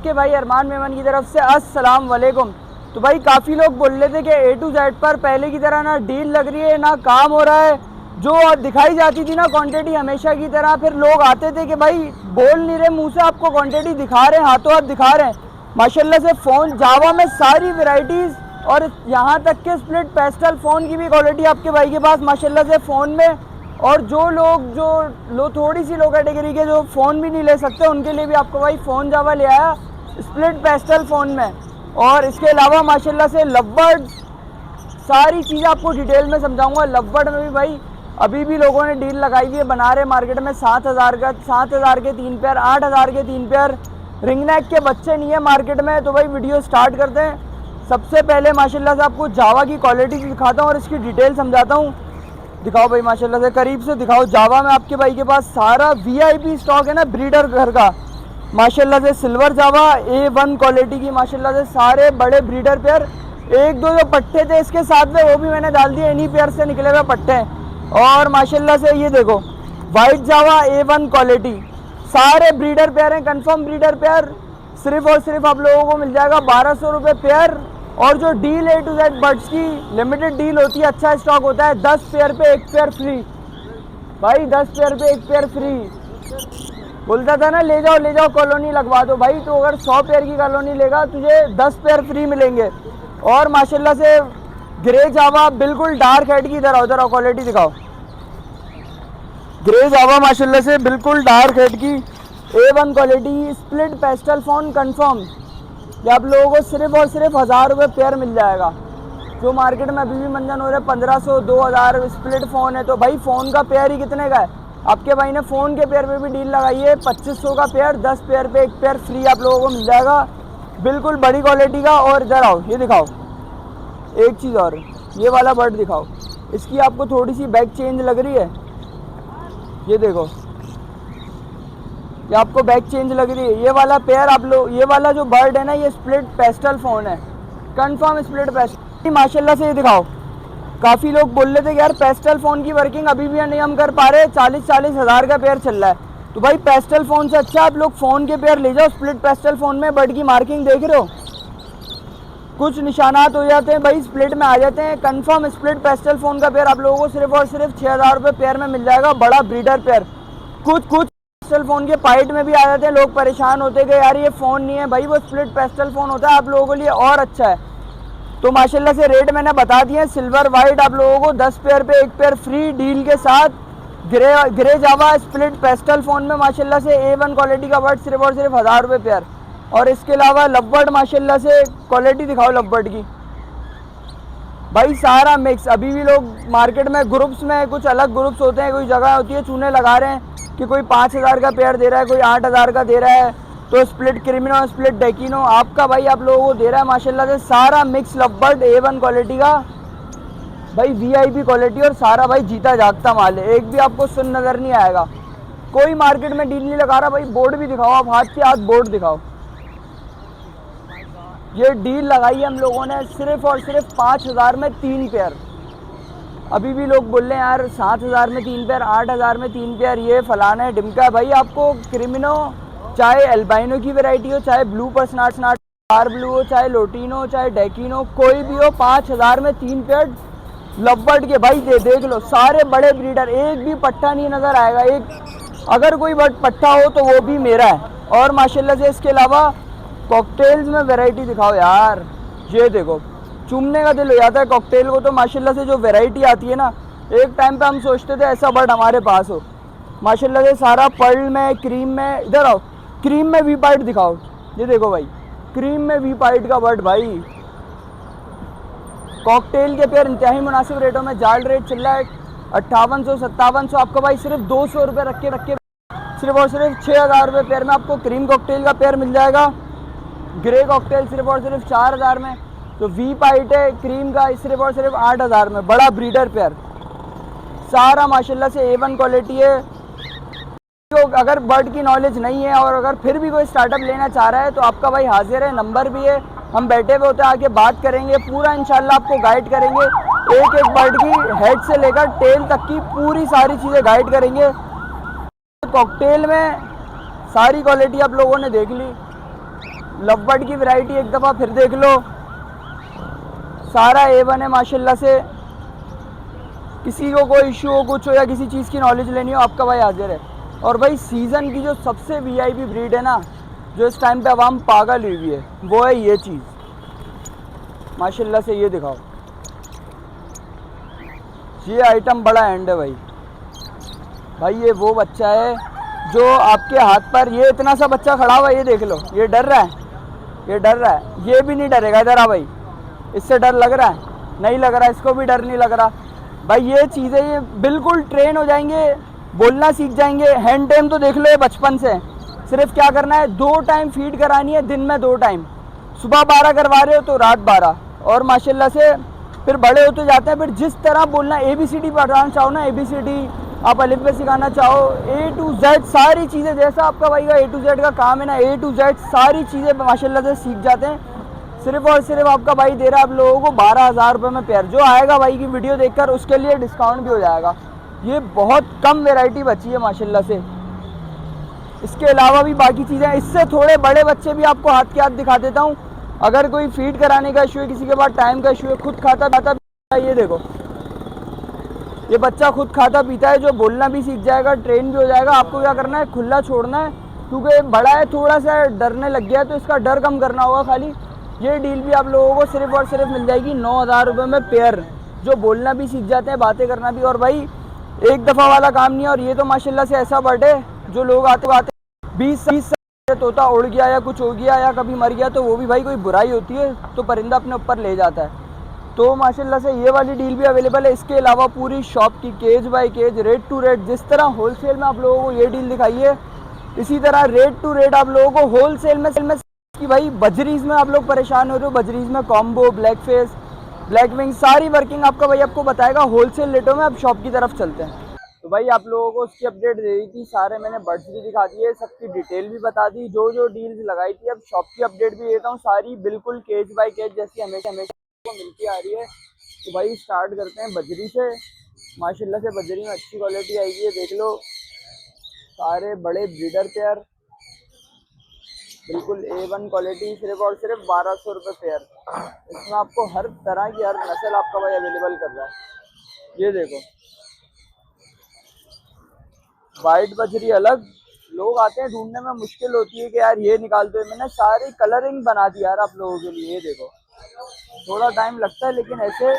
आपके भाई अरमान मेमन की तरफ से अस्सलाम वालेकुम। तो भाई काफ़ी लोग बोल रहे थे कि A to Z पर पहले की तरह ना डील लग रही है ना काम हो रहा है, जो दिखाई जाती थी ना क्वांटिटी हमेशा की तरह, फिर लोग आते थे कि भाई बोल नहीं रहे मुंह से, आपको क्वांटिटी दिखा रहे हैं, हाथों हाथ दिखा रहे हैं। माशाल्लाह से फ़ोन जावा में सारी वेराइटीज़ और यहाँ तक के स्प्लिट पेस्टल फ़ोन की भी क्वालिटी आपके भाई के पास माशाल्लाह से फ़ोन में। और जो लोग थोड़ी सी लो कैटेगरी के जो फ़ोन भी नहीं ले सकते, उनके लिए भी आपको भाई फ़ोन जावा ले आया स्प्लिट पेस्टल फ़ोन में। और इसके अलावा माशाल्लाह से लवबर्ड, सारी चीज़ें आपको डिटेल में समझाऊंगा। लवबर्ड में भी भाई अभी भी लोगों ने डील लगाई हुई है, बना रहे मार्केट में 7,000 के 3 पेयर, 8,000 के 3 पेयर। रिंगनेक के बच्चे नहीं है मार्केट में। तो भाई वीडियो स्टार्ट करते हैं। सबसे पहले माशाल्लाह से आपको जावा की क्वालिटी दिखाता हूँ और इसकी डिटेल समझाता हूँ। दिखाओ भाई माशाल्लाह से, करीब से दिखाओ। जावा में आपके भाई के पास सारा VIP स्टॉक है ना, ब्रीडर घर का। माशाल्लाह से सिल्वर जावा A1 क्वालिटी की, माशाल्लाह से सारे बड़े ब्रीडर पेयर। एक दो जो पट्टे थे इसके साथ में वो भी मैंने डाल दिए, इन्हीं पेयर से निकले हुए पट्टे हैं। और माशाल्लाह से ये देखो वाइट जावा A1 क्वालिटी, सारे ब्रीडर पेयर हैं, कंफर्म ब्रीडर पेयर। सिर्फ और सिर्फ आप लोगों को मिल जाएगा 1200 रुपये पेयर। और जो deal A to Z birds की लिमिटेड डील होती है, अच्छा स्टॉक होता है, 10 पेयर पे 1 पेयर फ्री। भाई 10 पेयर पे 1 पेयर फ्री बोलता था ना, ले जाओ कॉलोनी लगवा दो। भाई तो अगर 100 पेयर की कॉलोनी लेगा तुझे 10 पेयर फ्री मिलेंगे। और माशाल्लाह से ग्रे जावा बिल्कुल डार्क हेड की तरह, उधर क्वालिटी दिखाओ। ग्रे जावा माशाल्लाह से बिल्कुल डार्क हेड की A1 quality split pastel phone confirm. ये आप लोगों को सिर्फ और सिर्फ 1000 रुपये पेयर मिल जाएगा। जो मार्केट में अभी भी मंजन हो रहे 1500 2000 स्प्लिट फ़ोन है, तो भाई फ़ोन का पेयर ही कितने का है। आपके भाई ने फ़ोन के पेयर पे भी डील लगाई है, 2500 का पेयर, 10 पेयर पे 1 पेयर फ्री आप लोगों को मिल जाएगा, बिल्कुल बड़ी क्वालिटी का। और इधर आओ, ये दिखाओ एक चीज़ और, ये वाला बर्ड दिखाओ। इसकी आपको थोड़ी सी बैक चेंज लग रही है, ये देखो, ये आपको बैक चेंज लग रही है। ये वाला पेयर आप लोग, ये वाला जो बर्ड है ना, ये स्प्लिट पेस्टल फ़ोन है, कंफर्म स्प्लिट पेस्टल। माशाल्लाह से ये दिखाओ। काफ़ी लोग बोल रहे थे कि यार पेस्टल फ़ोन की वर्किंग अभी भी नहीं हम कर पा रहे, 40-40 हज़ार का पेयर चल रहा है। तो भाई पेस्टल फ़ोन से अच्छा आप लोग फ़ोन के पेयर ले जाओ। स्प्लिट पेस्टल फ़ोन में बर्ड की मार्किंग देख रहे हो, कुछ निशानात हो जाते हैं भाई, स्प्लिट में आ जाते हैं। कंफर्म स्प्लिट पेस्टल फ़ोन का पेयर आप लोगों को सिर्फ और सिर्फ 6000 रुपये पेयर में मिल जाएगा, बड़ा ब्रीडर पेयर। कुछ पेस्टल फ़ोन के पाइट में भी आ जाते हैं, लोग परेशान होते कि यार ये फ़ोन नहीं है। भाई वो स्प्लिट पेस्टल फ़ोन होता है, आप लोगों के लिए और अच्छा है। तो माशाल्लाह से रेट मैंने बता दिए। सिल्वर वाइट आप लोगों को 10 पेयर पे 1 पेयर फ्री डील के साथ। ग्रे जावा स्प्लिट पेस्टल फ़ोन में माशाल्लाह से A1 क्वालिटी का बर्ड सिर्फ और सिर्फ 1000 रुपये पेयर। और इसके अलावा लवबर्ड माशाल्लाह से क्वालिटी दिखाओ लवबर्ड की। भाई सारा मिक्स। अभी भी लोग मार्केट में ग्रुप्स में, कुछ अलग ग्रुप्स होते हैं, कोई जगह होती है चूने लगा रहे हैं कि कोई 5000 का पेयर दे रहा है, कोई 8000 का दे रहा है। तो स्प्लिट क्रिमिनो, स्प्लिट डेकिनो आपका भाई आप लोगों को दे रहा है माशाल्लाह से सारा मिक्स लवबर्ड A1 क्वालिटी का, भाई VIP क्वालिटी। और सारा भाई जीता जागता माल है, एक भी आपको सुन नज़र नहीं आएगा। कोई मार्केट में डील नहीं लगा रहा। भाई बोर्ड भी दिखाओ, आप हाथ के हाथ बोर्ड दिखाओ। ये डील लगाई है हम लोगों ने सिर्फ और सिर्फ 5000 में 3 पेयर। अभी भी लोग बोल रहे हैं यार 7000 में 3 पेयर, 8000 में 3 पेयर, ये फलाना है ढिमका है। भाई आपको क्रिमिनो, चाहे एल्बाइनो की वैरायटी हो, चाहे ब्लू पर स्नाट स्टार ब्लू हो, चाहे लोटिनो, चाहे डेकिनो, कोई भी हो, 5000 में 3 पेयर लवबर्ड के। भाई देख लो सारे बड़े ब्रीडर, एक भी पट्टा नहीं नज़र आएगा। एक अगर कोई बर्ड पट्टा हो तो वो भी मेरा है। और माशाल्लाह से इसके अलावा कॉकटेल्स में वैरायटी दिखाओ यार। ये देखो, चूमने का दिल हो जाता है कॉकटेल को। तो माशाल्लाह से जो वैरायटी आती है ना, एक टाइम पे हम सोचते थे ऐसा बर्ड हमारे पास हो। माशाल्लाह से सारा पर्ल में, क्रीम में, इधर आओ, क्रीम में वी पाइट दिखाओ। ये देखो भाई, क्रीम में वी पाइट का बर्ड। भाई कॉकटेल के पेयर इंतहाई मुनासिब रेटों में, जाल रेट चल रहा है 5800-5700। आपका भाई सिर्फ 200 रुपये रख के सिर्फ और सिर्फ 6000 रुपये पेयर में आपको क्रीम कॉकटेल का पेयर मिल जाएगा। ग्रे कॉकटेल सिर्फ और सिर्फ 4000 में। तो वी पाइट है क्रीम का सिर्फ और सिर्फ 8000 में, बड़ा ब्रीडर पेयर। सारा माशाल्लाह से A1 क्वालिटी है। तो अगर बर्ड की नॉलेज नहीं है और अगर फिर भी कोई स्टार्टअप लेना चाह रहा है तो आपका भाई हाजिर है, नंबर भी है, हम बैठे हुए होते हैं, आके बात करेंगे, पूरा इंशाल्लाह आपको गाइड करेंगे। एक एक बर्ड की हेड से लेकर टेल तक की पूरी सारी चीज़ें गाइड करेंगे। कॉकटेल में सारी क्वालिटी आप लोगों ने देख ली। लव बर्ड की वैरायटी एक दफ़ा फिर देख लो, सारा A1 है माशाल्लाह से। किसी को कोई इशू हो, कुछ हो, या किसी चीज़ की नॉलेज लेनी हो, आपका भाई हाजिर है। और भाई सीज़न की जो सबसे VIP ब्रीड है ना, जो इस टाइम पे आवाम पागल हुई है, वो है ये चीज़ माशाल्लाह से। ये दिखाओ, ये आइटम बड़ा एंड है भाई। भाई ये वो बच्चा है जो आपके हाथ पर, ये इतना सा बच्चा खड़ा हुआ है, ये देख लो, ये डर रहा है, ये डर रहा है, ये भी नहीं डरेगा। इधर आ भाई, इससे डर लग रहा है? नहीं लग रहा, इसको भी डर नहीं लग रहा। भाई ये चीज़ें ये बिल्कुल ट्रेन हो जाएंगे, बोलना सीख जाएंगे। हैंड टाइम तो देख लो ये बचपन से, सिर्फ क्या करना है, 2 टाइम फीड करानी है, दिन में 2 टाइम, सुबह 12 करवा रहे हो तो रात 12। और माशाल्लाह से फिर बड़े होते जाते हैं, फिर जिस तरह बोलना ABCD पढ़ाना चाहो ना, ABCD आप अलिफ पे सिखाना चाहो, A to Z सारी चीज़ें, जैसा आपका भाई का A to Z का काम है ना, A to Z सारी चीज़ें माशाल्लाह से सीख जाते हैं। सिर्फ और सिर्फ आपका भाई दे रहा है आप लोगों को 12,000 रुपये में पेयर। जो आएगा भाई की वीडियो देखकर उसके लिए डिस्काउंट भी हो जाएगा। ये बहुत कम वैरायटी बची है माशाल्लाह से। इसके अलावा भी बाकी चीज़ें, इससे थोड़े बड़े बच्चे भी आपको हाथ के हाथ दिखा देता हूँ। अगर कोई फीड कराने का इशू है, किसी के पास टाइम का इशू है, खुद खाता पीता भी, ये देखो, ये बच्चा खुद खाता पीता है, जो बोलना भी सीख जाएगा, ट्रेन भी हो जाएगा। आपको क्या करना है, खुला छोड़ना है, क्योंकि बड़ा है, थोड़ा सा डरने लग गया है, तो इसका डर कम करना होगा खाली। ये डील भी आप लोगों को सिर्फ और सिर्फ मिल जाएगी 9,000 रुपये में पेयर, जो बोलना भी सीख जाते हैं, बातें करना भी। और भाई एक दफ़ा वाला काम नहीं है। और ये तो माशाल्लाह से ऐसा बर्ड है, जो लोग आते आते 20 तोता उड़ गया या कुछ हो गया या कभी मर गया, तो वो भी भाई कोई बुराई होती है तो परिंदा अपने ऊपर ले जाता है। तो माशाल्लाह से ये वाली डील भी अवेलेबल है। इसके अलावा पूरी शॉप की cage by cage, rate to rate, जिस तरह होलसेल में आप लोगों को ये डील दिखाई है, इसी तरह रेट टू रेट आप लोगों को होलसेल में कि भाई बजरीज में आप लोग परेशान हो रहे हो, बजरीज में combo, black face, black wing, सारी वर्किंग आपका भाई आपको बताएगा होलसेल रेटों में। अब शॉप की तरफ चलते हैं। तो भाई आप लोगों को उसकी अपडेट दे दी थी, सारे मैंने बर्ड्स भी दिखा दिए, सबकी डिटेल भी बता दी, जो जो डील्स लगाई थी। अब शॉप की अपडेट भी देता हूँ, सारी बिल्कुल केज बाय केज जैसी हमेशा को मिलती आ रही है। तो भाई स्टार्ट करते हैं बजरी से। माशाल्लाह से बजरी में अच्छी क्वालिटी आएगी है, देख लो, सारे बड़े ब्रीडर पेयर, बिल्कुल A1 क्वालिटी, सिर्फ और सिर्फ 1200 रुपये पेयर। इसमें आपको हर तरह की हर नस्ल आपका भाई अवेलेबल कर रहा है। ये देखो, वाइट बजरी अलग, लोग आते हैं ढूंढने में मुश्किल होती है कि यार ये निकाल दो। मैंने सारी कलरिंग बना दी यार आप लोगों के लिए। ये देखो, थोड़ा टाइम लगता है लेकिन ऐसे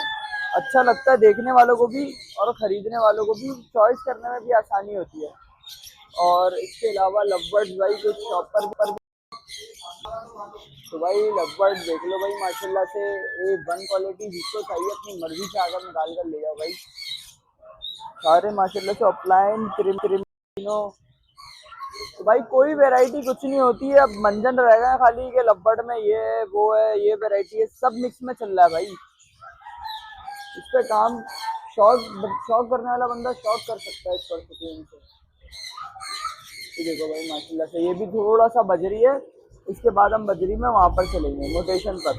अच्छा लगता है देखने वालों को भी और ख़रीदने वालों को भी, चॉइस करने में भी आसानी होती है। और इसके अलावा लवबर्ड्स भाई कुछ शॉप पर तो भाई लवबर्ड देख लो भाई, माशाल्लाह से A1 क्वालिटी, जिसको चाहिए अपनी मर्जी से आकर निकाल कर ले जाओ भाई। सारे माशाल्लाह से ऑफलाइन क्रिमिनो। तो भाई कोई वैरायटी कुछ नहीं होती है, अब मंजन रहेगा खाली के लवबर्ड में ये है वो है, ये वैरायटी है, सब मिक्स में चल रहा है भाई। इस पे काम शौक करने वाला बंदा शौक कर सकता है इस परिस्थिति से। ये देखो भाई माशाल्लाह से, ये भी थोड़ा सा बजरी है। इसके बाद हम बजरी में वहाँ पर चलेंगे मोटेशन पर।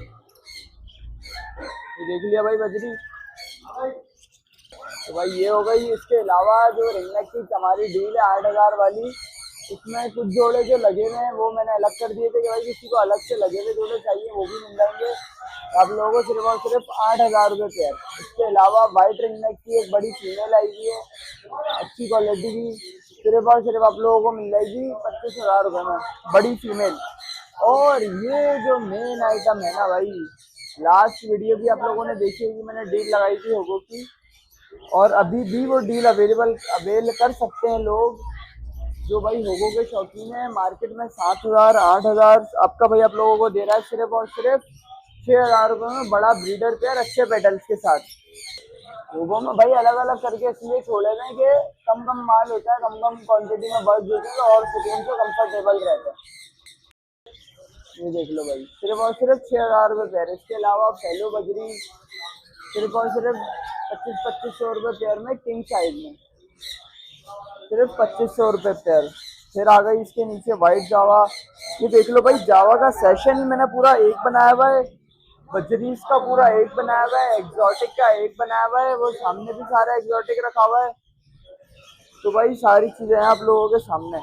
ये देख लिया भाई बजरी। तो भाई ये हो गई। इसके अलावा जो रिंगनेक की हमारी डील है 8,000 वाली, इसमें कुछ जोड़े जो लगे हुए हैं वो मैंने अलग कर दिए थे कि भाई किसी को अलग से लगे हुए जोड़े चाहिए वो भी मिल जाएंगे आप लोगों को, सिर्फ और सिर्फ 8,000 रुपये पेयर। इसके अलावा वाइट रिंगनेक की एक बड़ी फीमेल आई हुई है, अच्छी क्वालिटी की, सिर्फ और सिर्फ आप लोगों को मिल जाएगी 25,000 रुपये में, बड़ी फीमेल। और ये जो मेन आइटम है ना भाई, लास्ट वीडियो भी आप लोगों ने देखी होगी, मैंने डील लगाई थी होगो की, और अभी भी वो डील अवेल कर सकते हैं लोग जो भाई होगो के शौकीन है। मार्केट में 7,000 8,000 आपका भाई आप लोगों को दे रहा है, सिर्फ और सिर्फ 6,000 रुपये में बड़ा ब्रीडर पेयर अच्छे पेटल्स के साथ। होगो में भाई अलग अलग करके इसलिए छोड़े हैं कि कम कम माल होता है, कम कम क्वांटिटी में बर्ड्स होते हैं और सुकून से कंफर्टेबल रहता है। ये देख लो भाई, सिर्फ और सिर्फ 6,000 रुपये पेयर। इसके अलावा फैलो बजरी सिर्फ और सिर्फ 2500 रुपये पेयर में, किंग साइज में सिर्फ 2500 रुपये पेयर। फिर आ गई इसके नीचे वाइट जावा। ये देख लो भाई, जावा का सेशन मैंने पूरा एक बनाया हुआ है, बजरीज का पूरा एक बनाया हुआ है, एग्जॉटिक का एक बनाया हुआ है, वो सामने भी सारा एग्जॉटिक रखा हुआ है। तो भाई सारी चीज़ें हैं आप लोगों के सामने।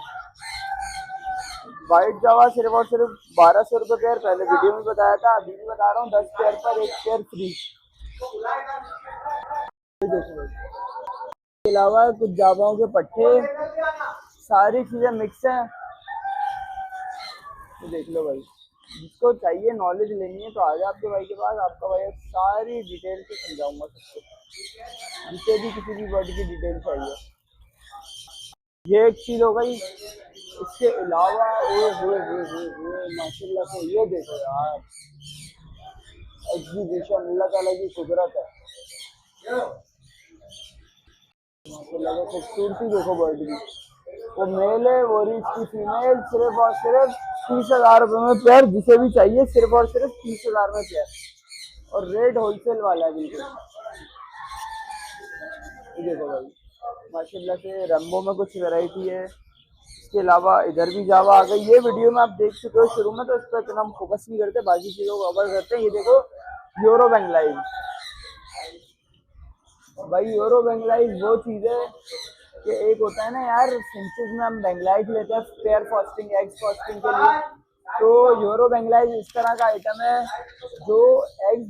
वाइट जावा सिर्फ और सिर्फ 1200 रुपये पेयर, पहले वीडियो में बताया था, अभी भी बता रहा हूँ, 10 पेयर पर एक पेयर फ्री। इसके अलावा कुछ जावाओं के पट्टे, सारी चीजें मिक्स हैं। तो देख लो भाई, जिसको चाहिए नॉलेज लेनी है तो आ जाए आपके भाई के पास, आपका भाई सारी डिटेल से समझाऊंगा सबको, जिसे भी किसी भी वर्ड की डिटेल चाहिए। ये एक चीज हो गई। इसके अलावा माशाल्लाह से ये देखो यार, एग्जीबिशन अल्लाह ताला की कुदरत है। माशाल्लाह से खूबसूरती देखो बर्ड की, वो मेल है वो रही इसकी फीमेल, सिर्फ और सिर्फ 30,000 रुपये में पेयर, जिसे भी चाहिए सिर्फ और सिर्फ 30,000 में पेयर, और रेट होलसेल वाला है बिल्कुल। ये देखो भाई माशाल्लाह से रंगों में कुछ वैरायटी है। इसके अलावा इधर भी जावा आ गई, ये वीडियो में आप देख चुके हो शुरू में, तो इस पर इतना हम फोकस नहीं करते, बाकी चीज़ों को कवर करते हैं। ये देखो यूरो बेंगलाइज, भाई यूरो बेंगलाइज वो चीज़ है कि एक होता है ना यार, फिंचेस में हम बेंगलाइज लेते हैं पेयर फास्टिंग एग्स फास्टिंग के लिए, तो यूरो बेंगलाइज इस तरह का आइटम है जो एग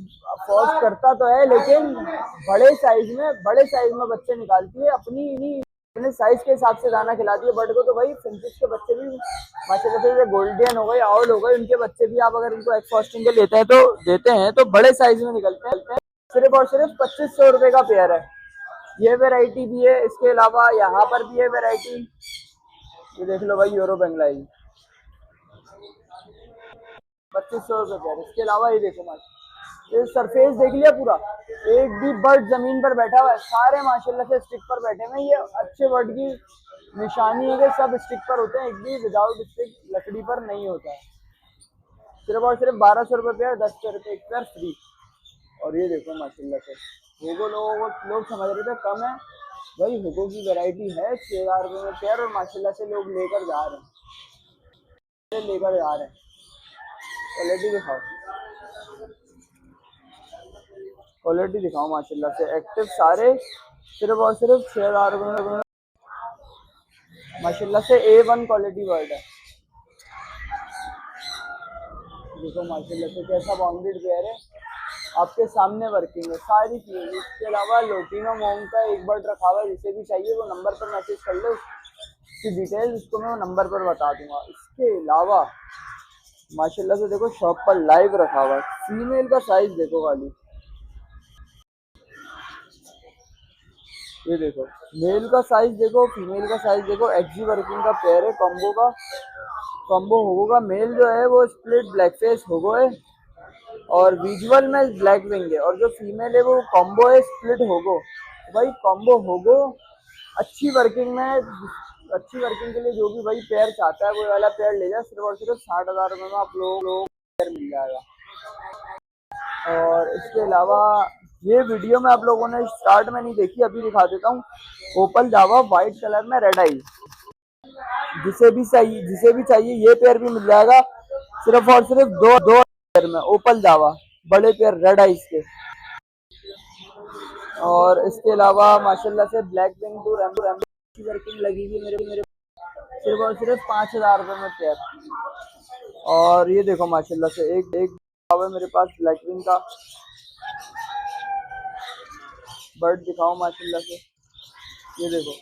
फॉस्ट करता तो है, लेकिन बड़े साइज में बच्चे निकालती है, अपने साइज के हिसाब से दाना खिलाती है बर्ड को। तो भाई फिंचेस के बच्चे भी माशाल्लाह से, जैसे गोल्डन हो गए, आउल हो गए, उनके बच्चे भी आप अगर उनको एग फास्टिंग के देते हैं तो बड़े साइज में निकलते हैं। सिर्फ और सिर्फ 2500 रुपये का पेयर है। ये वैरायटी भी है। इसके अलावा यहाँ पर भी है वैरायटी, ये देख लो भाई यूरो बेंगलाई 2500 रुपये पेयर। इसके अलावा ये देखो माशा, ये सरफेस देख लिया पूरा, एक भी बर्ड जमीन पर बैठा हुआ है, सारे माशाल्लाह से स्टिक पर बैठे हुए हैं। ये अच्छे बर्ड की निशानी है कि सब स्टिक पर होते हैं, एक भी विदाउट स्टिक लकड़ी पर नहीं होता है। सिर्फ और सिर्फ 1200 रुपये पेयर, 10 रुपये एक पेयर फ्री। और ये देखो माशाल्लाह से होगो, लोग समझ रहे थे कम है, भाई होगो की वैरायटी है 6,000 रुपये में पेयर, और माशाल्लाह से लोग लेकर जा रहे हैं। क्वालिटी दिखाओ, माशाल्लाह से एक्टिव सारे, सिर्फ और सिर्फ 6,000 रुपये में। माशाल्लाह से A1 क्वालिटी वर्ड है। देखो माशाल्लाह से कैसा बाउंडेड पेयर है, आपके सामने वर्किंग है सारी चीज़। इसके अलावा लोटिनो मोंग का एक बर्ड रखा हुआ है, जिसे भी चाहिए वो नंबर पर मैसेज कर लो, उसकी डिटेल्स उसको मैं नंबर पर बता दूंगा। इसके अलावा माशाल्लाह से देखो शॉप पर लाइव रखा हुआ है, फीमेल का साइज देखो खाली, ये देखो मेल का साइज देखो, फीमेल का साइज देखो, एक्जी वर्किंग का पेयर है, कॉम्बो होगा। मेल जो है वो स्प्लिट ब्लैक फेस होगो है, और विजुअल में ब्लैक विंग है, और जो फीमेल है वो कॉम्बो है स्प्लिट होगो। भाई कॉम्बो होगो अच्छी वर्किंग के लिए जो भी भाई पेयर चाहता है वो वाला पेयर ले जाए, सिर्फ और सिर्फ 60,000 रुपये में आप लोग पेयर मिल जाएगा। और इसके अलावा ये वीडियो में आप लोगों ने स्टार्ट में नहीं देखी, अभी दिखा देता हूँ। ओपल जावा व्हाइट कलर में रेड आई, जिसे भी चाहिए ये पेयर भी मिल जाएगा, सिर्फ और सिर्फ दो पेयर में ओपल जावा बड़े पेयर रेड आइस के। और इसके अलावा माशाल्लाह से ब्लैक विंग टू रैम्बो की वर्किंग लगी हुई मेरे सिर्फ और सिर्फ 5,000 रुपये में पेयर। और ये देखो माशाल्लाह से एक मेरे पास ब्लैक विंग का बर्ड दिखाओ माशाल्लाह से, ये देखो,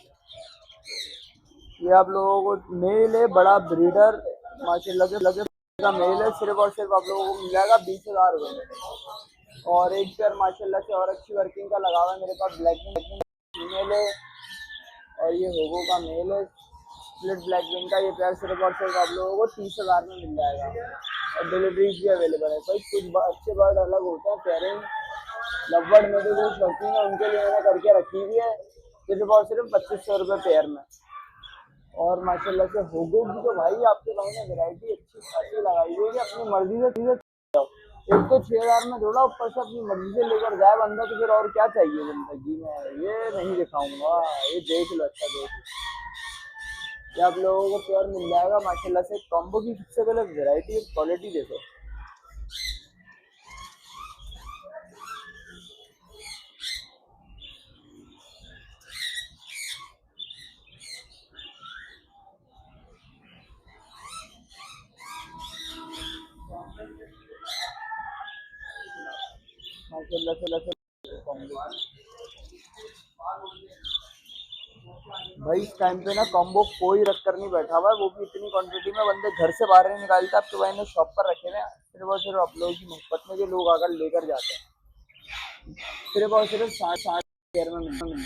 ये आप लोगों को मेल है, बड़ा ब्रीडर माशाल्लाह से लगे का मेल है, सिर्फ और सिर्फ आप लोगों को मिल जाएगा 20,000 रुपये में। और एक पेयर माशाल्लाह से और अच्छी वर्किंग का लगा हुआ है मेरे पास, ब्लैक फीमेल है, और ये होगो का मेल है स्प्लिट ब्लैक विंग का। ये पेयर सिर्फ और सिर्फ आप लोगों को 30,000 में मिल जाएगा, और डिलीवरीज भी अवेलेबल है। भाई कुछ अच्छे बर्ड अलग होते हैं, पेयरिंग लवबर्ड में जो शौकीन है उनके लिए मैंने करके रखी हुई है, सिर्फ और सिर्फ 2500 रुपये पेयर में। और माशाल्लाह से होगो की तो भाई आपके भाई ने वैरायटी अच्छी खासी लगाई हुई है, अपनी मर्जी से चीजें, एक तो 6,000 में जोड़ा, ऊपर से अपनी मर्जी से लेकर जाए बंदा, तो फिर और क्या चाहिए जिंदगी में। ये नहीं दिखाऊंगा, ये देख लो, अच्छा देख लो, ये आप लोगों को पेयर मिल जाएगा माशाल्लाह से। कॉम्बो की सबसे पहले वैरायटी क्वालिटी देखो, माशाल्लाह से कॉम्बो। भाई इस टाइम पे ना कॉम्बो कोई रख कर नहीं बैठा हुआ है, वो भी इतनी क्वांटिटी में बंदे घर से बाहर नहीं निकालते। आपके भाई ने शॉप पर रखे हैं सिर्फ और सिर्फ आप लोगों की मोहब्बत में, जो लोग आकर लेकर जाते हैं। सिर्फ और सिर्फ 60 में मिलते हैं,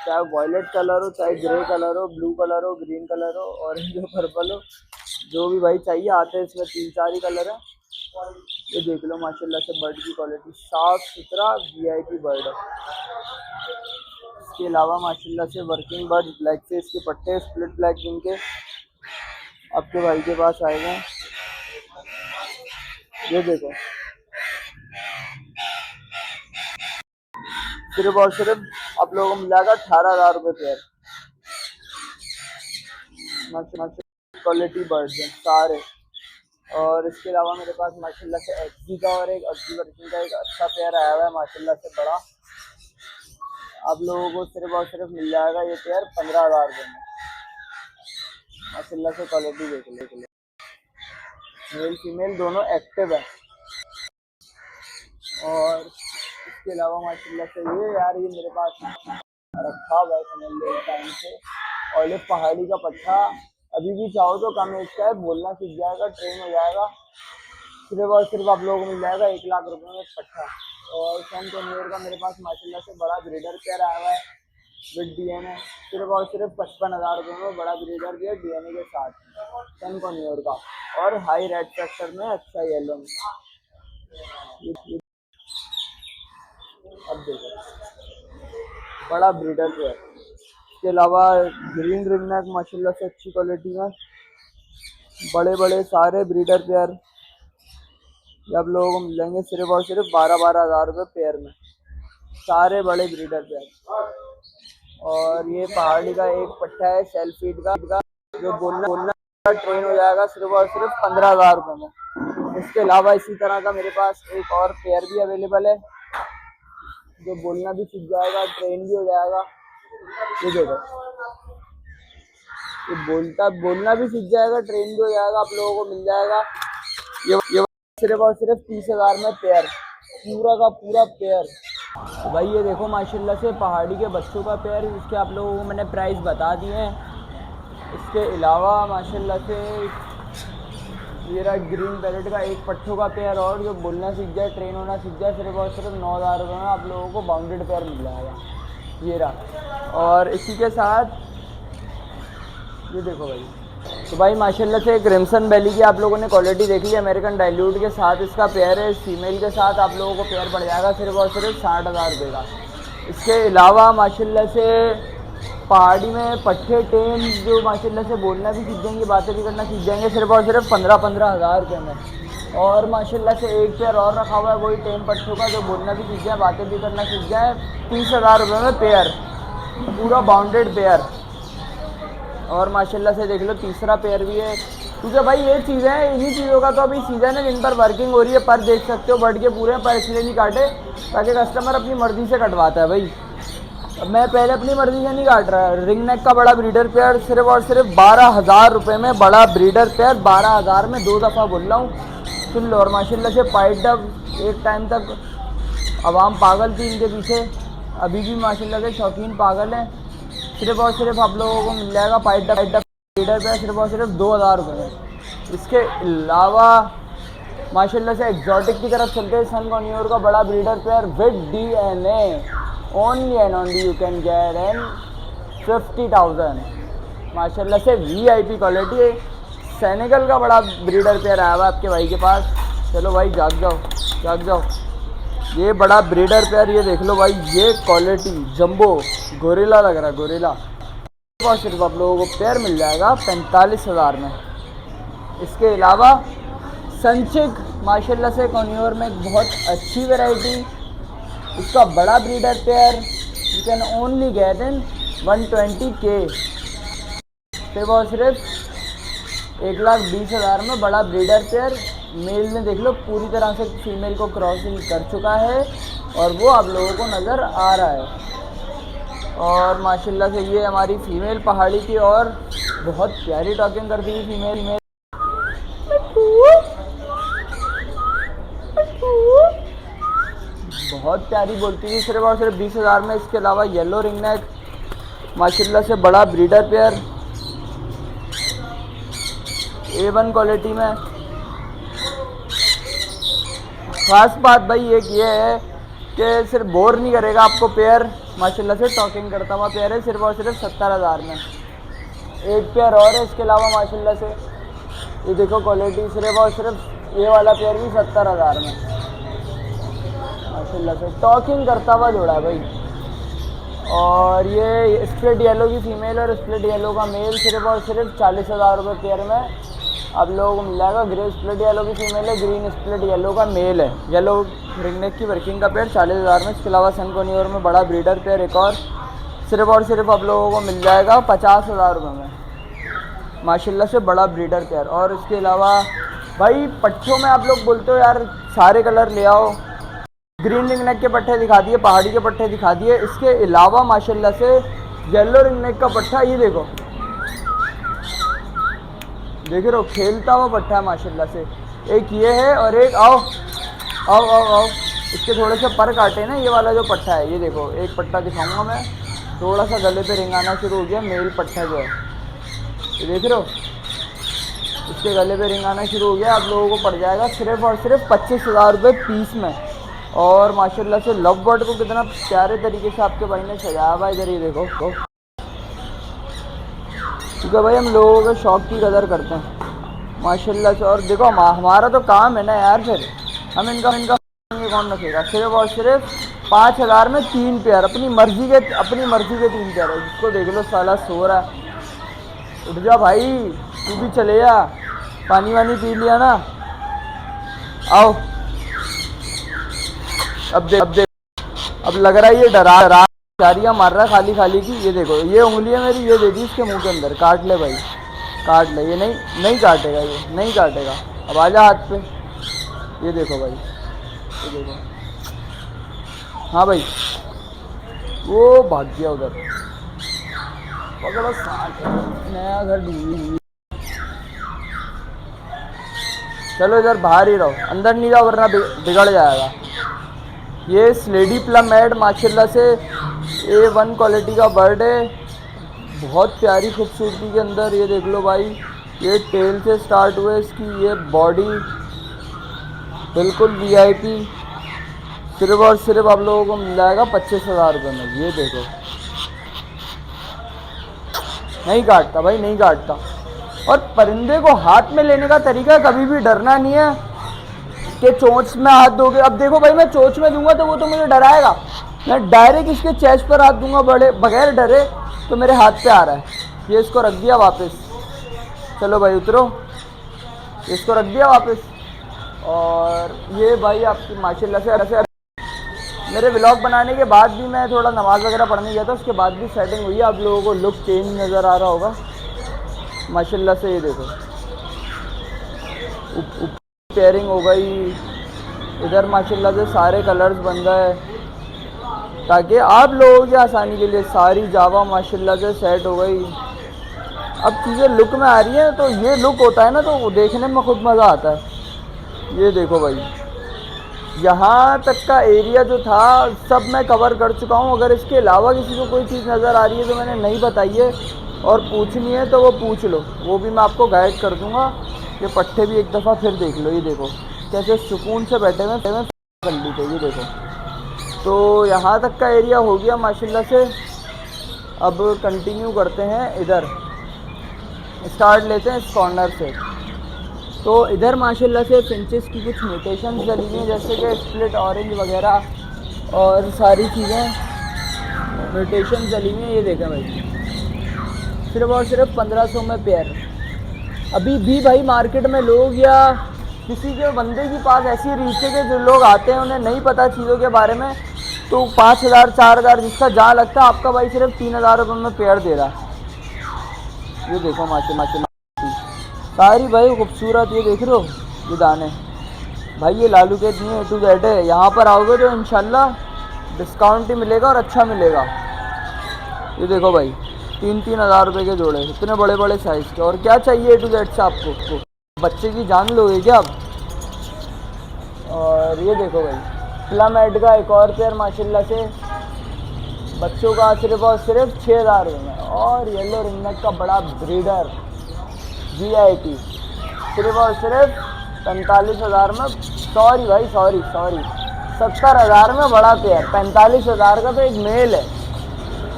चाहे वॉयलेट कलर हो, चाहे ग्रे कलर हो, ब्लू कलर हो, ग्रीन कलर हो, ऑरेंज हो, पर्पल हो, जो भी भाई चाहिए आते हैं। इसमें 3-4 ही कलर है। ये देख लो माशाल्लाह से बर्ड की क्वालिटी, साफ सुथरा वीआईपी बर्ड है। इसके अलावा माशाल्लाह से वर्किंग बर्ड ब्लैक से इसके पट्टे स्प्लिट ब्लैक जिनके आपके भाई के पास आएगा। ये देखो सिर्फ और सिर्फ आप लोगों को मिलेगा 18,000 रुपये पेयर। क्वालिटी बर्ड्स हैं सारे। और इसके अलावा मेरे पास माशाल्लाह से एक्सी का और एक अक्सी वर्किंग का एक अच्छा पेयर आया हुआ है माशाल्लाह से बड़ा। आप लोगों को सिर्फ और सिर्फ मिल जाएगा ये पेयर 15,000 रुपये में। माशाल्लाह से क्वालिटी देख लो, मेल फीमेल दोनों एक्टिव है। और इसके अलावा माशाल्लाह से ये मेरे पास रखा हुआ है समझ लो टाइम से ऑलिव पहाड़ी का पट्टा। अभी भी चाहो तो कम एज का है, बोलना सीख जाएगा, ट्रेन हो जाएगा। सिर्फ और सिर्फ आप लोगों को मिल जाएगा 1 लाख रुपए में पट्टा। और सन कन्योर का मेरे पास माशाल्लाह से बड़ा ब्रीडर पेयर आया हुआ है विद डीएनए, सिर्फ और सिर्फ 55,000 रुपये में बड़ा ब्रीडर पेयर डीएनए के साथ सन कन्योर का। और हाई रेड ट्रैक्टर में अच्छा येलो में। अब देखो बड़ा ब्रीडर पेयर। इसके अलावा ग्रीन रिंगनेक माशाल्लाह से अच्छी क्वालिटी में बड़े बड़े सारे ब्रीडर पेयर आप लोगों को मिलेंगे सिर्फ और सिर्फ 12,000 रुपये पेयर में, सारे बड़े ब्रीडर पेयर। और ये पहाड़ी का एक पट्टा है सेल्फ फीड का, जो बोलना ट्रेन हो जाएगा सिर्फ और सिर्फ 15,000 रुपये में। इसके अलावा इसी तरह का मेरे पास एक और पेयर भी अवेलेबल है, जो बोलना भी सीख जाएगा, ट्रेन भी हो जाएगा। ये देखो ये बोलना भी सीख जाएगा, ट्रेन भी हो जाएगा, आप लोगों को मिल जाएगा ये सिर्फ और सिर्फ 30,000 में पेयर, पूरा का पूरा पेयर। तो भाई ये देखो माशाल्लाह से पहाड़ी के बच्चों का पेयर, इसके आप लोगों को मैंने प्राइस बता दिए हैं। इसके अलावा माशाल्लाह से ये रहा ग्रीन पैरेट का एक पट्ठों का पेयर, और जो बोलना सीख जाए, ट्रेन होना सीख जाए, सिर्फ और सिर्फ 9,000 रुपये में आप लोगों को बाउंडेड पेयर मिल जाएगा। ये रहा। और इसी के साथ ये देखो भाई, तो भाई माशाल्लाह से क्रिम्सन बैली की आप लोगों ने क्वालिटी देख ली, अमेरिकन डाइल्यूट के साथ इसका पेयर है। फीमेल के साथ आप लोगों को पेयर पड़ जाएगा सिर्फ और सिर्फ 60,000 रुपये का। इसके अलावा माशाल्लाह से पहाड़ी में पट्टे टेम जो माशाल्लाह से बोलना भी सीख जाएंगे, बातें भी करना सीख जाएंगे, सिर्फ और सिर्फ 15,000 रुपये में। और माशाल्लाह से एक पेयर और रखा हुआ है वही टेम पट्टों का, जो बोलना भी सीख जाए, बातें भी करना सीख जाए, 30,000 रुपये में पेयर, पूरा बाउंडेड पेयर। और माशाल्लाह से देख लो तीसरा पेयर भी है, क्योंकि भाई ये चीज़ें हैं, इन्हीं चीज़ों का तो अभी सीज़न है जिन पर वर्किंग हो रही है। पर देख सकते हो बर्ड के पूरे पर इसलिए नहीं काटे ताकि कस्टमर अपनी मर्ज़ी से कटवाता है। भाई अब मैं पहले अपनी मर्ज़ी से नहीं काट रहा। रिंग नेक का बड़ा ब्रीडर पेयर सिर्फ और सिर्फ 12,000 रुपये में, बड़ा ब्रीडर पेयर 12,000 में, 2 दफ़ा बोल रहा हूँ, सुन लो। और माशाल्लाह से पाइट डब एक टाइम तक आवाम पागल थी इनके पीछे, अभी भी माशाल्लाह से शौकीन पागल हैं। सिर्फ और सिर्फ आप लोगों को मिल जाएगा पाइट डब ब्रीडर पेयर सिर्फ और सिर्फ 2,000 रुपये में। इसके अलावा माशाल्लाह से एग्जॉटिक की तरफ चलते हैं, सन कन्योर का बड़ा breeder pair with DNA, only and only you can get in 50,000। माशाल्लाह से वीआईपी क्वालिटी है। सेनेगल का बड़ा ब्रीडर पेयर आया हुआ आपके भाई के पास। चलो भाई जाग जाओ। ये बड़ा ब्रीडर पेयर ये देख लो भाई, ये क्वालिटी जंबो गोरिल्ला लग रहा है, गोरिल्ला। और सिर्फ आप लोगों को पेयर मिल जाएगा 45,000 में। इसके अलावा संचिक माशाल्लाह से कन्योर में एक बहुत अच्छी वैरायटी, इसका बड़ा breeder pair you can only get in 120K, सिर्फ और सिर्फ 1,20,000 में बड़ा ब्रीडर पेयर। मेल में देख लो पूरी तरह से फीमेल को क्रॉसिंग कर चुका है और वो आप लोगों को नज़र आ रहा है। और माशाल्लाह से ये हमारी फीमेल पहाड़ी की, और बहुत प्यारी टॉकिंग करती है फीमेल। बहुत प्यारी बोलती थी, सिर्फ और सिर्फ 20,000 में। इसके अलावा येलो रिंग नेक माशाल्लाह से बड़ा ब्रीडर पेयर A1 क्वालिटी में। खास बात भाई एक ये है कि सिर्फ बोर नहीं करेगा आपको पेयर, माशाल्लाह से टॉकिंग करता हुआ पेयर है, सिर्फ और सिर्फ 70,000 में। एक पेयर और है इसके अलावा माशाल्लाह से, ये देखो क्वालिटी, सिर्फ और सिर्फ ये वाला पेयर भी 70,000 में माशाल्लाह से टॉकिंग करता हुआ जोड़ा है भाई। और ये स्प्लिट येलो की फीमेल और स्प्लिट येलो का मेल सिर्फ और सिर्फ 40,000 रुपये पेयर में आप लोगों को मिल जाएगा। ग्रे स्प्लिट येलो की फीमेल है, ग्रीन स्प्लिट येलो का मेल है। येलो रिंग नेक की वर्किंग का पेयर 40,000 में। इसके अलावा सनकोनियर में बड़ा ब्रीडर पेयर एक और सिर्फ आप लोगों को मिल जाएगा 50,000 रुपये में माशाल्लाह से बड़ा ब्रीडर पेयर। और इसके अलावा भाई पट्ठों में आप लोग बोलते हो यार सारे कलर ले आओ, ग्रीन रिंग नेक के पट्टे दिखा दिए, पहाड़ी के पट्टे दिखा दिए। इसके अलावा माशाल्लाह से येलो रिंग नेक का पट्टा, ये देखो देख रहे हो, खेलता हुआ पट्टा है माशाल्लाह से। एक ये है और एक आओ आओ आओ आओ, इसके थोड़े से पर काटे ना, ये वाला जो पट्टा है, ये देखो एक पट्टा दिखाऊंगा मैं, थोड़ा सा गले पे रिंग आना शुरू हो गया, मेल पट्टा जो है, ये देख रहे हो, इसके गले पे रिंग आना शुरू हो गया। आप लोगों को पड़ जाएगा सिर्फ और सिर्फ 25,000 रुपये पीस में। और माशाल्लाह से लव बर्ड को कितना प्यारे तरीके से आपके भाई ने सजाया भाई, इधर ये देखो, क्योंकि भाई हम लोगों के शौक़ की कदर करते हैं माशाल्लाह से। और देखो हमारा तो काम है ना यार, फिर हम इनका कौन रखेगा। सिर्फ और सिर्फ 5,000 में 3 पेयर, अपनी मर्ज़ी के 3 पेयर है। जिसको देख लो साला सो रहा है, उठ जा भाई, तू भी चले जा, पानी वानी पी लिया ना, आओ। अब लग रहा है ये डरा चारियाँ मार रहा है खाली खाली की। ये देखो ये उंगलियां मेरी ये दे दी इसके मुंह के अंदर, काट ले भाई, काट ले। ये नहीं काटेगा, ये नहीं काटेगा। अब आजा हाथ पे, ये देखो भाई, ये देखो, हाँ भाई वो भाग गया उधर, पकड़ो नया घर ढूंढी। चलो इधर बाहर ही रहो, अंदर नहीं जाओ वरना बिगड़ जाएगा। ये स्लेडी प्लम एड माशाल्लाह से A1 क्वालिटी का बर्ड है, बहुत प्यारी खूबसूरती के अंदर। ये देख लो भाई, ये टेल से स्टार्ट हुए इसकी ये बॉडी बिल्कुल VIP, सिर्फ और सिर्फ आप लोगों को मिल जाएगा 25,000 रुपये में। ये देखो नहीं काटता भाई, नहीं काटता। और परिंदे को हाथ में लेने का तरीका कभी भी डरना नहीं है कि चोंच में हाथ दोगे। अब देखो भाई मैं चोंच में दूंगा तो वो तो मुझे डराएगा, मैं डायरेक्ट इसके चेस्ट पर हाथ दूंगा बगैर डरे, तो मेरे हाथ पे आ रहा है। ये इसको रख दिया वापस, चलो भाई उतरो, इसको रख दिया वापस। और ये भाई आपकी माशाल्लाह से ऐसे मेरे व्लॉग बनाने के बाद भी मैं थोड़ा नमाज़ वगैरह पढ़ने गया था, उसके बाद भी सेटिंग हुई है। आप लोगों को लुक चेंज नज़र आ रहा होगा माशाल्लाह से। ये देखो पेयरिंग हो गई इधर माशाल्लाह से, सारे कलर्स बन गए ताकि आप लोगों की आसानी के लिए सारी जावा माशाल्लाह से सेट हो गई। अब चीज़ें लुक में आ रही हैं, तो ये लुक होता है ना, तो वो देखने में खुद मज़ा आता है। ये देखो भाई, यहाँ तक का एरिया जो था सब मैं कवर कर चुका हूँ। अगर इसके अलावा किसी को कोई चीज़ नज़र आ रही है जो मैंने नहीं बताई है और पूछनी है तो वो पूछ लो, वो भी मैं आपको गाइड कर दूँगा। ये पट्टे भी एक दफ़ा फिर देख लो, ये देखो कैसे सुकून से बैठे हुए कंडी पे, ये देखो। तो यहाँ तक का एरिया हो गया माशाल्लाह से। अब कंटिन्यू करते हैं, इधर स्टार्ट लेते हैं इस कॉर्नर से। तो इधर माशाल्लाह से फिंचेस की कुछ म्यूटेशन चली हुई हैं, जैसे कि स्प्लिट ऑरेंज वगैरह और सारी चीज़ें म्यूटेशन चली हुई हैं। ये देखें भाई, सिर्फ और सिर्फ 1500 में पेयर। अभी भी भाई मार्केट में लोग या किसी के बंदे के पास ऐसी रीच है कि जो लोग आते हैं उन्हें नहीं पता चीज़ों के बारे में, तो 5,000 4,000 जिसका जहाँ लगता है आपका भाई सिर्फ 3,000 रुपये में पेयर दे रहा है। ये देखो माशाल्लाह सारी भाई खूबसूरत, ये देख रहे हो ये दाने भाई, ये लालू के नहीं A to Z है। यहाँ पर आओगे तो इंशाल्लाह डिस्काउंट ही मिलेगा और अच्छा मिलेगा। ये देखो भाई 3,000 रुपये के जोड़े, इतने बड़े बड़े साइज़ के। और क्या चाहिए A to Z से आपको, बच्चे की जान लोगे क्या आप। और ये देखो भाई प्लम हेड का एक और पेयर माशाल्लाह से बच्चों का सिर्फ और सिर्फ 6,000 रुपये में। और येलो रिंगनेक का बड़ा ब्रीडर VIP सिर्फ और सिर्फ 45,000 में। सॉरी भाई, सॉरी 70,000 में बड़ा पेयर। 45,000 का तो एक मेल है।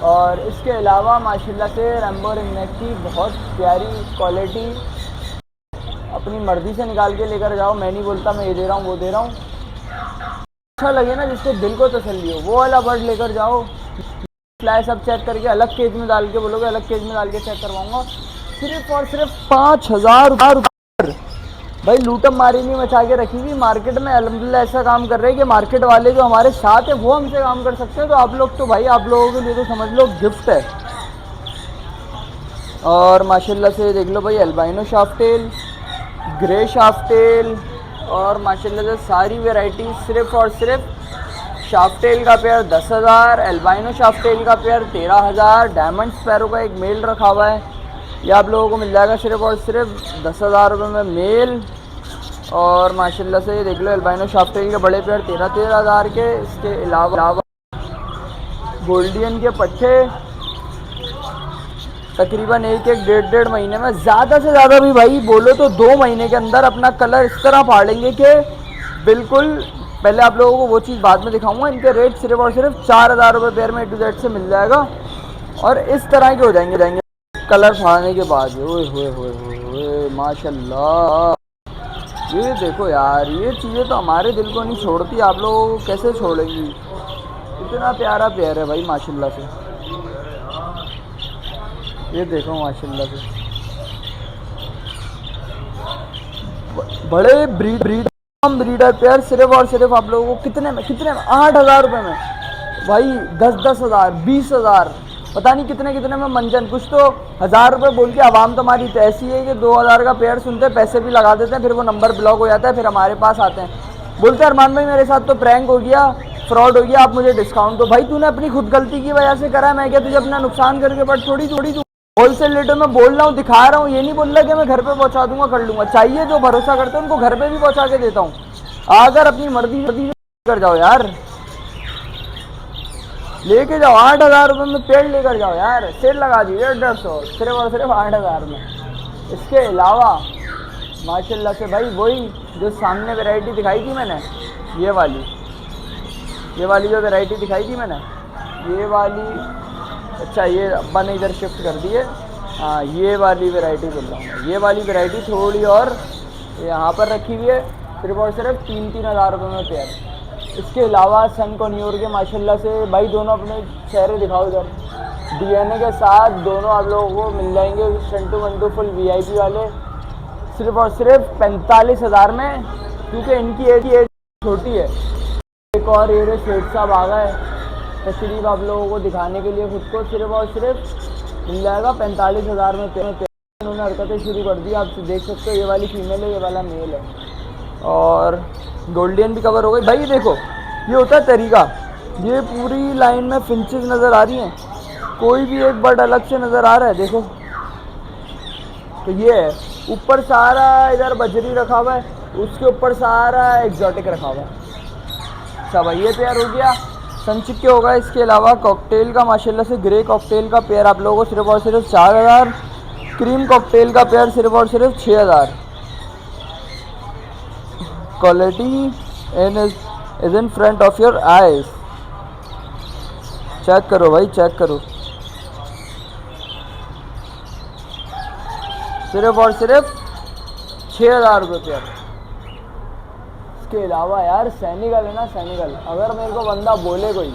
और इसके अलावा माशाल्लाह से रैम्बो रिंगनेक की बहुत प्यारी क्वालिटी, अपनी मर्जी से निकाल के लेकर जाओ। मैं नहीं बोलता मैं ये दे रहा हूँ वो दे रहा हूँ, अच्छा लगे ना, जिसको दिल को तसल्ली हो वो वाला बर्ड लेकर जाओ। फ्लाई सब चेक करके अलग केज में डाल के बोलोगे अलग केज में डाल के चेक करवाऊंगा। सिर्फ और सिर्फ 5,000 रुपये। भाई लूटम मारी नहीं मचा के रखी हुई मार्केट में। अल्हम्दुलिल्लाह ऐसा काम कर रहे हैं कि मार्केट वाले जो हमारे साथ है वो हमसे काम कर सकते हैं। तो आप लोग तो भाई आप लोगों के लिए तो समझ लो गिफ्ट है। और माशाल्लाह से देख लो भाई एल्बाइनो शाफ्टेल, ग्रे शाफ्टेल और माशाल्लाह से सारी वैरायटी। सिर्फ और सिर्फ शाफ्टेल का पेयर 10,000, एल्बाइनो शाफ्टेल का पेयर 13,000, डायमंड स्पैरो का एक मेल रखा हुआ है, ये आप लोगों को मिल जाएगा सिर्फ और सिर्फ 10,000 रुपये में मेल। और माशाल्लाह से ये देख लो एल्बाइनो शाफ्टेल के बड़े पेयर 13,000 के। इसके अलावा गोल्डियन के पट्टे तकरीबन एक डेढ़ महीने में, ज़्यादा से ज़्यादा भी भाई बोलो तो 2 महीने के अंदर अपना कलर इस तरह फाड़ेंगे कि बिल्कुल। पहले आप लोगों को वो चीज़ बाद में दिखाऊंगा। इनके रेट सिर्फ और सिर्फ 4,000 रुपये पेयर में A to Z से मिल जाएगा। और इस तरह के हो जाएंगे कलर फाड़ने के बाद। ओए होए होए होए माशाल्लाह, ये देखो यार, ये चीज़ें तो हमारे दिल को नहीं छोड़ती, आप लोगों को कैसे छोड़ेंगी। इतना प्यारा पेयर है भाई माशाल्लाह से। ये देखो माशाल्लाह से बड़े ब्रीडर पेयर सिर्फ और सिर्फ आप लोगों को कितने में 8,000 रुपये में भाई। 10,000 20,000 पता नहीं कितने में मंजन। कुछ तो 1,000 रुपये बोल के आवाम तो हमारी तो ऐसी है कि 2,000 का पेयर सुनते हैं, पैसे भी लगा देते हैं, फिर वो नंबर ब्लॉक हो जाता है, फिर हमारे पास आते हैं बोलते हैं अरमान भाई मेरे साथ तो प्रैंक हो गया, फ्रॉड हो गया, आप मुझे डिस्काउंट दो। भाई तूने अपनी खुद गलती की वजह से करा है, मैं क्या तुझे अपना नुकसान करके बट थोड़ी होलसेल रेट में बोल रहा हूँ, दिखा रहा हूँ। ये नहीं बोल रहा कि मैं घर पे पहुँचा दूंगा कर लूँगा। चाहिए जो भरोसा करते हैं उनको घर पे भी पहुँचा के देता हूँ। अगर अपनी मर्जी कर जाओ यार, लेके जाओ 8,000 रुपये में पेड़ लेकर जाओ यार। सेल लगा दीजिए 150 सिर्फ और सिर्फ 8,000 में। इसके अलावा माशाल्लाह से भाई वही जो सामने वैरायटी दिखाई थी मैंने, ये वाली जो वैरायटी दिखाई थी मैंने, ये वाली, अच्छा ये अब्बा ने इधर शिफ्ट कर दिए। हाँ ये वाली वैरायटी बोल रहा हूँ, ये वाली वैरायटी थोड़ी और यहाँ पर रखी हुई है सिर्फ और सिर्फ 3,000 रुपये में पेयर। इसके अलावा सन कॉन्योर के माशाल्लाह से भाई दोनों अपने चेहरे दिखाओ इधर, DNA के साथ दोनों आप लोगों को मिल जाएंगे। शंटू मंटू फुल VIP वाले सिर्फ और सिर्फ 45,000 में, क्योंकि इनकी एज छोटी है। एक और ये सेठ साहब आ गए तशरीफ आप लोगों को दिखाने के लिए खुद को। सिर्फ और सिर्फ मिल जाएगा 45,000 में पेयर। इन्होंने हरकतें शुरू कर दी, आप देख सकते हो। ये वाली फीमेल है, ये वाला मेल है। और गोल्डन भी कवर हो गई भाई। देखो ये होता है तरीका, ये पूरी लाइन में फिंचेस नज़र आ रही हैं, कोई भी एक बर्ड अलग से नज़र आ रहा है देखो। तो ये है, ऊपर सारा इधर बजरी रखा हुआ है, उसके ऊपर सारा एग्जॉटिक रखा हुआ है। अच्छा भाई ये पेयर हो गया, सनचिक्के होगा। इसके अलावा कॉकटेल का माशाल्लाह से ग्रे कॉकटेल का पेयर आप लोगों को सिर्फ और सिर्फ 4,000, क्रीम कॉकटेल का पेयर सिर्फ और सिर्फ 6,000। Quality is in front of your eyes. Check करो भाई, चेक करो। सिर्फ और सिर्फ 6,000 रुपये पेयर। इसके अलावा यार सैनिगल है ना, सैनिगल, अगर मेरे को बंदा बोले कोई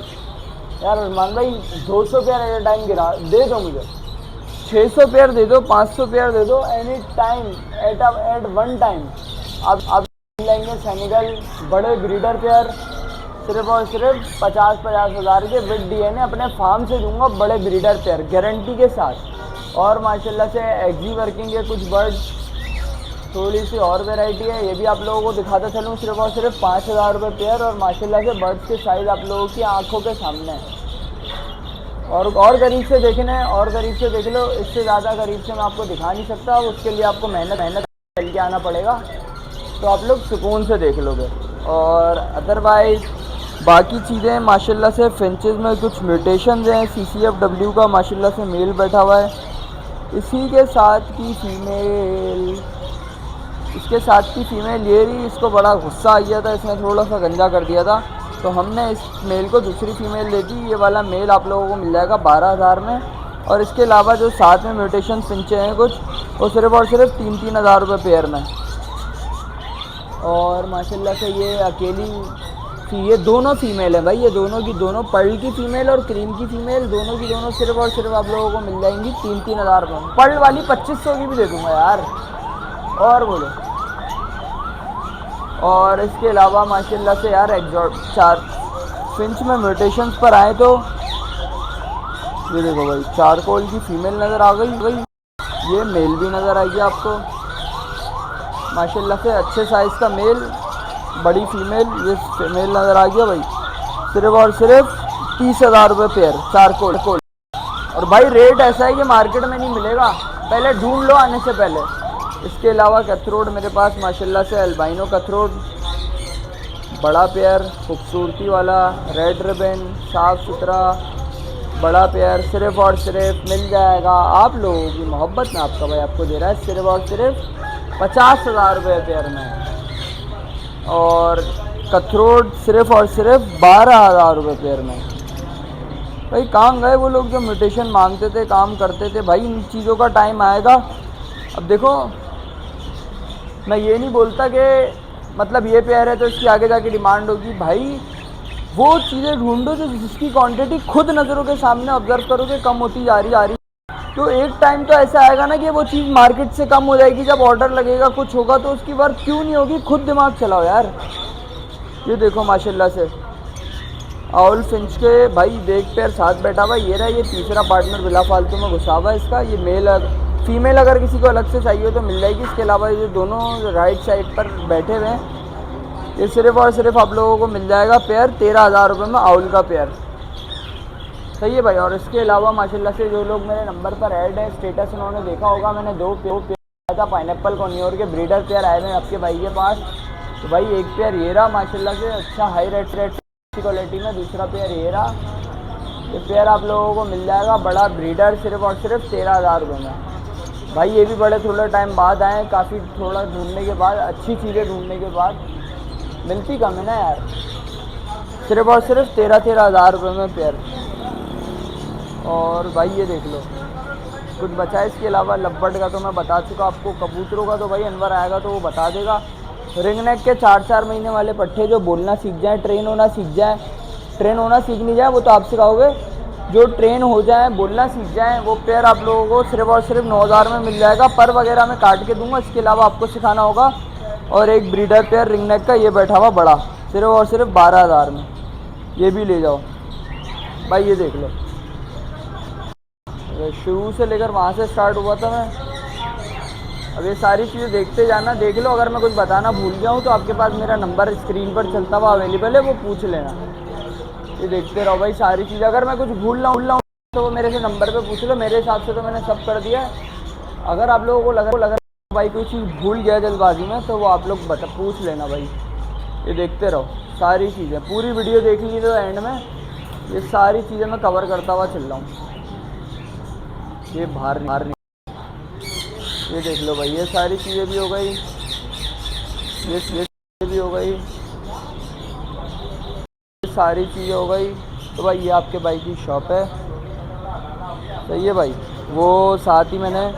यार अरमान भाई 200 पेयर एट ए टाइम गिरा दे दो, मुझे 600 पेयर दे दो, 500 पेयर दे दो, any time at one time आप लेंगे सैनिगल बड़े ब्रीडर पेयर सिर्फ और सिर्फ 50,000 के विद DNA अपने फार्म से दूंगा। बड़े ब्रीडर पेयर गारंटी के साथ। और माशाल्लाह से एक्जी वर्किंग के कुछ बर्ड्स, थोड़ी सी और वैरायटी है, ये भी आप लोगों को दिखाता चलूँ। सिर्फ और सिर्फ 5,000 रुपये पेयर। और माशाल्लाह से बर्ड्स के साइज़ आप लोगों की आंखों के सामने है। और करीब से देखने, और करीब से देख लो, इससे ज़्यादा करीब से मैं आपको दिखा नहीं सकता, उसके लिए आपको मेहनत चल के आना पड़ेगा, तो आप लोग सुकून से देख लोगे। और अदरवाइज़ बाकी चीज़ें माशाल्लाह से फिंचेस में कुछ म्यूटेशन हैं, CCFW का माशाल्लाह से मेल बैठा हुआ है, इसी के साथ की फ़ीमेल, इसके साथ की फ़ीमेल ये रही। इसको बड़ा गुस्सा आ गया था, इसने थोड़ा सा गंजा कर दिया था, तो हमने इस मेल को दूसरी फ़ीमेल दे दी। ये वाला मेल आप लोगों को मिल जाएगा 12,000 में, और इसके अलावा जो साथ में म्यूटेशन फिंचे हैं कुछ, वो सिर्फ़ और सिर्फ 3-3 हज़ार रुपये पेयर में। और माशाल्लाह से ये अकेली, ये दोनों फीमेल है भाई, ये दोनों की दोनों पर्ल की फ़ीमेल और क्रीम की फ़ीमेल, दोनों की दोनों सिर्फ़ और सिर्फ आप लोगों को मिल जाएंगी 3-3 हज़ार रुपये। पर्ल वाली 2500 की भी दे दूँगा यार, और बोलो। और इसके अलावा माशाल्लाह से यार एग्जॉट 4 फिंच में म्यूटेशंस पर आए तो ये देखो भाई, चारकोल की फ़ीमेल नज़र आ गई, ये मेल भी नज़र आएगी आपको माशाल्लाह से, अच्छे साइज़ का मेल, बड़ी फ़ीमेल, ये फीमेल नज़र आ गया भाई, सिर्फ़ और सिर्फ 30,000 रुपये पेयर चारकोल। और भाई रेट ऐसा है कि मार्केट में नहीं मिलेगा, पहले ढूंढ लो आने से पहले। इसके अलावा कथरोट मेरे पास माशाल्लाह से अल्बाइनो कथरोट, बड़ा पेयर, खूबसूरती वाला, रेड रिबन, साफ़ सुथरा बड़ा पेयर, सिर्फ़ और सिर्फ मिल जाएगा आप लोगों की मोहब्बत में। आपका भाई आपको दे रहा है सिर्फ़ और सिर्फ 50,000 रुपये पेयर में, और कथरोट सिर्फ़ और सिर्फ 12,000 रुपये पेयर में। भाई काम गए वो लोग जो म्यूटेशन मांगते थे, काम करते थे भाई, इन चीज़ों का टाइम आएगा। अब देखो, मैं ये नहीं बोलता कि मतलब ये पेयर है तो इसकी आगे जाके डिमांड होगी, भाई वो चीज़ें ढूंढो जो जिसकी क्वांटिटी खुद नज़रों के सामने ऑब्जर्व करोगे कम होती जा रही, तो एक टाइम तो ऐसा आएगा ना कि वो चीज़ मार्केट से कम हो जाएगी। जब ऑर्डर लगेगा कुछ होगा तो उसकी वर्थ क्यों नहीं होगी, खुद दिमाग चलाओ यार। ये देखो माशाल्लाह से आउल फिंच के भाई देख पेयर साथ बैठा हुआ, ये रहा, ये तीसरा पार्टनर बिला फालतू में घुसा हुआ है इसका। ये मेल फीमेल अगर किसी को अलग से चाहिए तो मिल जाएगी। इसके अलावा ये दोनों राइट साइड पर बैठे हुए हैं, ये सिर्फ़ और सिर्फ आप लोगों को मिल जाएगा पेयर 13,000 रुपये में, आउल का पेयर। सही है भाई। और इसके अलावा माशाल्लाह से जो लोग मेरे नंबर पर ऐड है, स्टेटस उन्होंने देखा होगा, मैंने दो पेयर आया था पाइनएप्पल कॉर्नियोर के ब्रीडर पेयर आए हैं आपके भाई के पास। तो भाई एक पेयर ये रहा माशाल्लाह से, अच्छा हाई रेट अच्छी क्वालिटी में। दूसरा पेयर ये रहा, ये पेयर आप लोगों को मिल जाएगा बड़ा ब्रीडर सिर्फ़ और सिर्फ 13,000 रुपये में। भाई ये भी बड़े थोड़ा टाइम बाद आए, काफ़ी थोड़ा ढूंढने के बाद, अच्छी चीज़ें ढूंढने के बाद, मिलती कम है ना यार, सिर्फ़ और सिर्फ 13-13 हज़ार रुपये में पेयर। और भाई ये देख लो कुछ बचा है। इसके अलावा लब्बर्ड का तो मैं बता चुका आपको, कबूतरों का तो भाई अनवर आएगा तो वो बता देगा। रिंग नेक के 4-4 महीने वाले पट्टे जो बोलना सीख जाएँ, ट्रेन होना सीख जाएँ, ट्रेन होना सीख नहीं जाए वो तो आप सिखाओगे, जो ट्रेन हो जाए, बोलना सीख जाएँ, वो पेयर आप लोगों को सिर्फ़ और सिर्फ 9,000 में मिल जाएगा। पर वगैरह मैं काट के दूंगा, इसके अलावा आपको सिखाना होगा। और एक ब्रीडर पेयर रिंग नेक का ये बैठा हुआ बड़ा सिर्फ और सिर्फ 12,000 में, ये भी ले जाओ भाई। ये देख लो, शुरू से लेकर वहाँ से स्टार्ट हुआ था मैं। अब ये सारी चीज़ें देखते जाना, देख लो। अगर मैं कुछ बताना भूल गया हूँ तो आपके पास मेरा नंबर स्क्रीन पर चलता हुआ अवेलेबल है, वो पूछ लेना। ये देखते रहो भाई सारी चीज़ें। अगर मैं कुछ भूल रहा हूँ तो वो मेरे से नंबर पे पूछ लो। मेरे हिसाब से तो मैंने सब कर दिया है। अगर आप लोगों को लगा भाई कोई चीज़ भूल गया जल्दबाजी में तो वो आप लोग पूछ लेना भाई। ये देखते रहो सारी चीज़ें, पूरी वीडियो देख लीजिए तो एंड में ये सारी चीज़ें मैं कवर करता हुआ चल रहा हूँ। ये बाहर ये देख लो भाई, ये सारी चीज़ें भी हो गई, ये भी हो गई, ये सारी चीज़ें हो गई। तो भाई ये आपके भाई की शॉप है, सही है भाई। वो साथ ही मैंने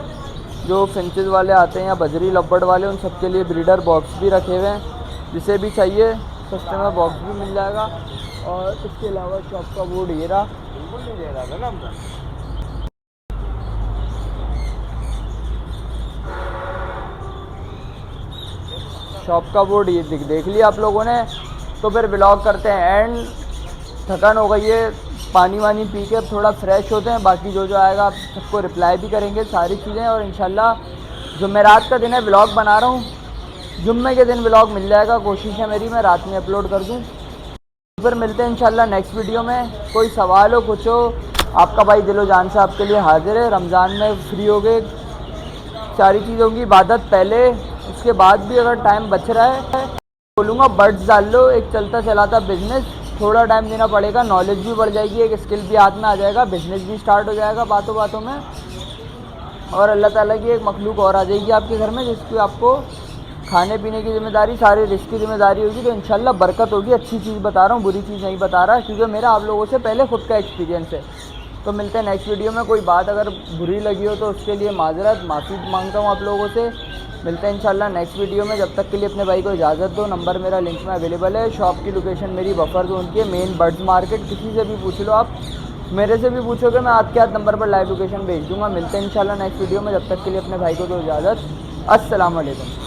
जो फिंचेस वाले आते हैं या बजरी लब्बड़ वाले, उन सबके लिए ब्रीडर बॉक्स भी रखे हुए हैं, जिसे भी चाहिए सस्ते में बॉक्स भी मिल जाएगा। और इसके अलावा शॉप का बोर्ड ये रहा, बिल्कुल नहीं दे रहा था ना हमने। शॉप का बोर्ड ये देख लिया आप लोगों ने। तो फिर ब्लॉग करते हैं एंड। थकान हो गई है, पानी वानी पी के थोड़ा फ्रेश होते हैं। बाकी जो जो आएगा आप सबको रिप्लाई भी करेंगे सारी चीज़ें। और इंशाल्लाह जुमेरात का दिन है, ब्लॉग बना रहा हूँ, जुम्मे के दिन ब्लॉग मिल जाएगा। कोशिश है मेरी मैं रात में अपलोड कर दूँ। फिर मिलते हैं इंशाल्लाह नेक्स्ट वीडियो में। कोई सवाल हो कुछ हो, आपका भाई दिलो जान से आपके लिए हाजिर है। रमज़ान में फ्री हो गए, सारी चीज़ों की इबादत पहले, उसके बाद भी अगर टाइम बच रहा है बोलूँगा बर्ड्स डाल लो, एक चलता चलाता बिजनेस। थोड़ा टाइम देना पड़ेगा, नॉलेज भी बढ़ जाएगी, एक स्किल भी हाथ में आ जाएगा, बिजनेस भी स्टार्ट हो जाएगा बातों बातों में, और अल्लाह ताला की एक मखलूक और आ जाएगी आपके घर में जिसकी आपको खाने पीने की जिम्मेदारी, सारी रिस्क की जिम्मेदारी होगी। तो इंशाल्लाह बरकत होगी। अच्छी चीज़ बता रहा हूँ, बुरी चीज़ नहीं बता रहा, क्योंकि मेरा आप लोगों से पहले खुद का एक्सपीरियंस है। तो मिलते हैं नेक्स्ट वीडियो में। कोई बात अगर बुरी लगी हो तो उसके लिए माजरत, माफ़ी मांगता हूँ आप लोगों से। मिलते हैं इंशाल्लाह नेक्स्ट वीडियो में। जब तक के लिए अपने भाई को इजाज़त दो। नंबर मेरा लिंक में अवेलेबल है। शॉप की लोकेशन मेरी बफर जोन की है, मेन बर्ड्स मार्केट। किसी से भी पूछ लो आप, मेरे से भी पूछोगे, मैं आपके हाथ नंबर पर लाइव लोकेशन भेज दूँगा। मिलते हैं इंशाल्लाह नेक्स्ट वीडियो में। जब तक के लिए अपने भाई को दो इजाज़त। अस्सलाम वालेकुम।